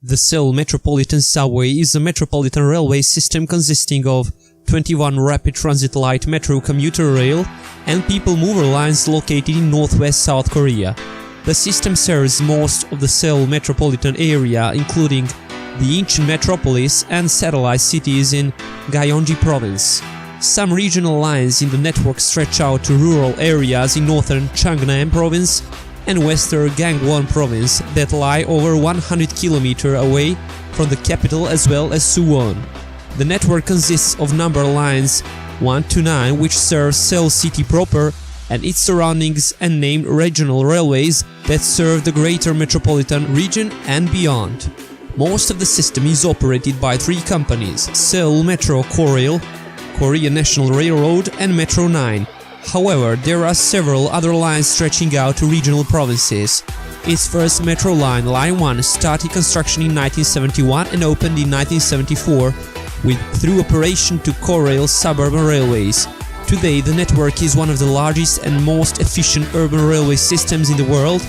The Seoul Metropolitan Subway is a metropolitan railway system consisting of 21 rapid transit light metro commuter rail and people mover lines located in northwest South Korea. The system serves most of the Seoul metropolitan area, including the Incheon metropolis and satellite cities in Gyeonggi province. Some regional lines in the network stretch out to rural areas in northern Cheongnam province and western Gangwon province that lie over 100 km away from the capital as well as Suwon. The network consists of number lines 1 to 9, which serve Seoul city proper and its surroundings, and named regional railways that serve the greater metropolitan region and beyond. Most of the system is operated by three companies: Seoul Metro Korail, Korea National Railroad and Metro 9. However, there are several other lines stretching out to regional provinces. Its first metro line, Line 1, started construction in 1971 and opened in 1974 through operation to Korail suburban railways. Today, the network is one of the largest and most efficient urban railway systems in the world,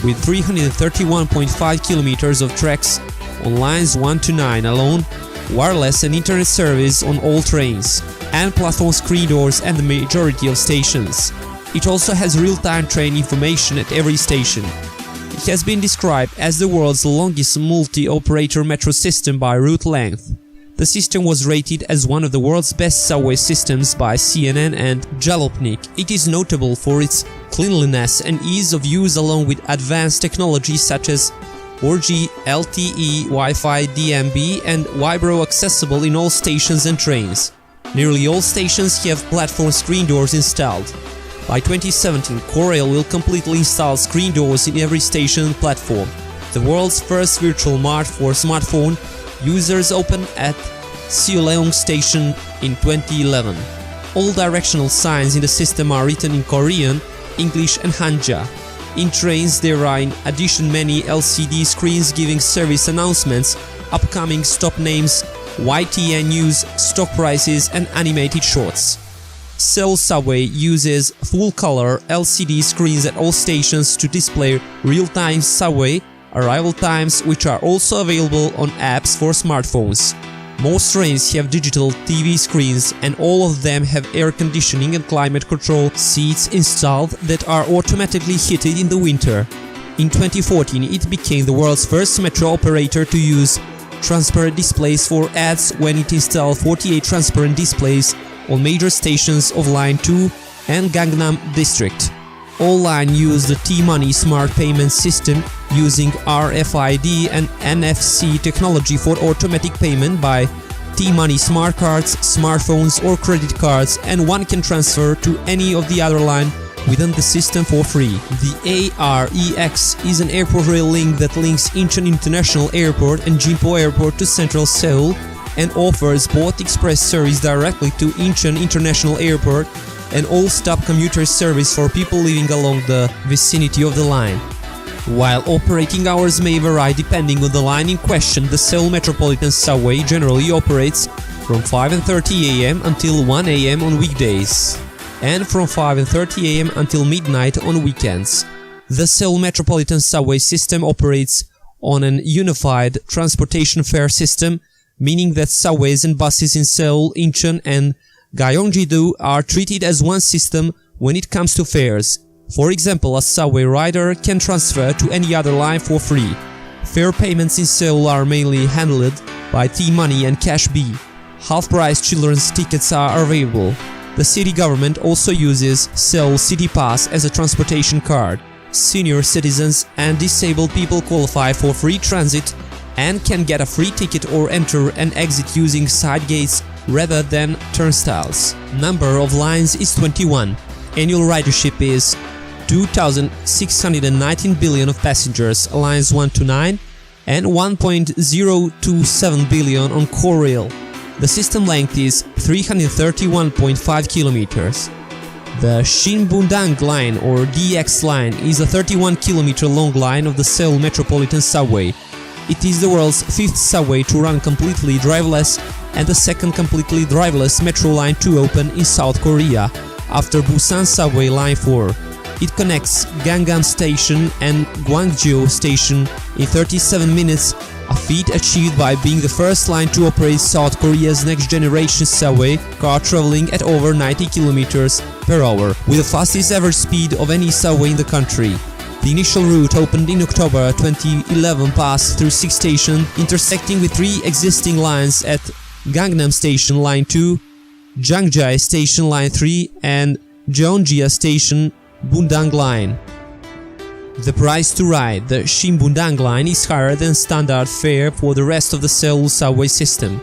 with 331.5 kilometers of tracks on lines 1 to 9 alone, wireless and internet service on all trains, and platform screen doors at the majority of stations. It also has real-time train information at every station. It has been described as the world's longest multi-operator metro system by route length. The system was rated as one of the world's best subway systems by CNN and Jalopnik. It is notable for its cleanliness and ease of use, along with advanced technology such as 4G, LTE, Wi-Fi, DMB and Vibro accessible in all stations and trains. Nearly all stations have platform screen doors installed. By 2017, Korail will completely install screen doors in every station and platform. The world's first virtual mart for smartphone users opened at Seoul Station in 2011. All directional signs in the system are written in Korean, English and Hanja. In trains, there are in addition many LCD screens giving service announcements, upcoming stop names, YTN news, stock prices and animated shorts. Seoul Subway uses full-color LCD screens at all stations to display real-time subway arrival times, which are also available on apps for smartphones. Most trains have digital TV screens and all of them have air conditioning and climate control seats installed that are automatically heated in the winter. In 2014, it became the world's first metro operator to use transparent displays for ads when it installed 48 transparent displays on major stations of Line 2 and Gangnam District. All lines use the T-Money smart payment system using RFID and NFC technology for automatic payment by T-Money smart cards, smartphones or credit cards, and one can transfer to any of the other line within the system for free. The AREX is an airport rail link that links Incheon International Airport and Gimpo Airport to central Seoul and offers both express service directly to Incheon International Airport and all-stop commuter service for people living along the vicinity of the line. While operating hours may vary depending on the line in question, the Seoul Metropolitan Subway generally operates from 5:30 am until 1 am on weekdays, and from 5:30 am until midnight on weekends. The Seoul Metropolitan Subway system operates on an unified transportation fare system, meaning that subways and buses in Seoul, Incheon and Gyeonggi-do are treated as one system when it comes to fares. For example, a subway rider can transfer to any other line for free. Fare payments in Seoul are mainly handled by T-Money and Cash B. Half-price children's tickets are available. The city government also uses Seoul City Pass as a transportation card. Senior citizens and disabled people qualify for free transit and can get a free ticket or enter and exit using side gates rather than turnstiles. Number of lines is 21. Annual ridership is 2,619 billion of passengers, lines 1 to 9, and 1.027 billion on Korail. The system length is 331.5 kilometers. The Shinbundang Line or DX line is a 31-kilometer long line of the Seoul Metropolitan Subway. It is the world's fifth subway to run completely driverless and the second completely driverless metro line to open in South Korea, after Busan Subway Line 4. It connects Gangnam Station and Gwangju Station in 37 minutes, a feat achieved by being the first line to operate South Korea's next-generation subway car traveling at over 90 km per hour, with the fastest average speed of any subway in the country. The initial route opened in October 2011 passed through 6 stations, intersecting with 3 existing lines at Gangnam Station Line 2, Jangjai Station Line 3 and Jeonjia Station Bundang Line. The price to ride the Shinbundang Line is higher than standard fare for the rest of the Seoul subway system.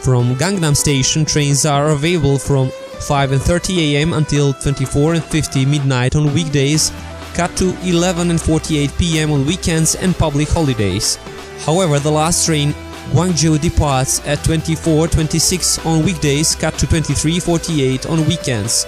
From Gangnam Station, trains are available from 5:30 AM until 24:50 midnight on weekdays, cut to 11:48 PM on weekends and public holidays. However, the last train, Gwangju, departs at 24:26 on weekdays, cut to 23:48 on weekends,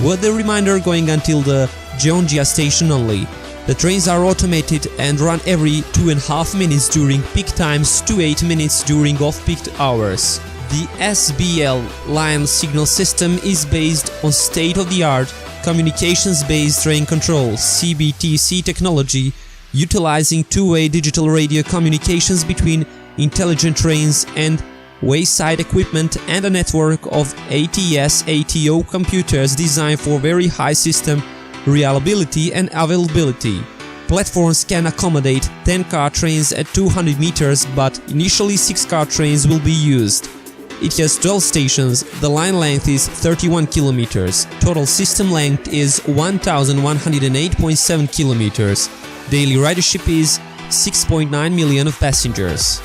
with the remainder going until the Jeonjia station only. The trains are automated and run every 2.5 minutes during peak times to 8 minutes during off-peak hours. The SBL line signal system is based on state-of-the-art communications-based train control (CBTC) technology, utilizing two-way digital radio communications between intelligent trains and wayside equipment and a network of ATS/ATO computers designed for very high system reliability and availability. Platforms can accommodate 10-car trains at 200 meters, but initially 6-car trains will be used. It has 12 stations, the line length is 31 kilometers, total system length is 1108.7 kilometers, daily ridership is 6.9 million of passengers.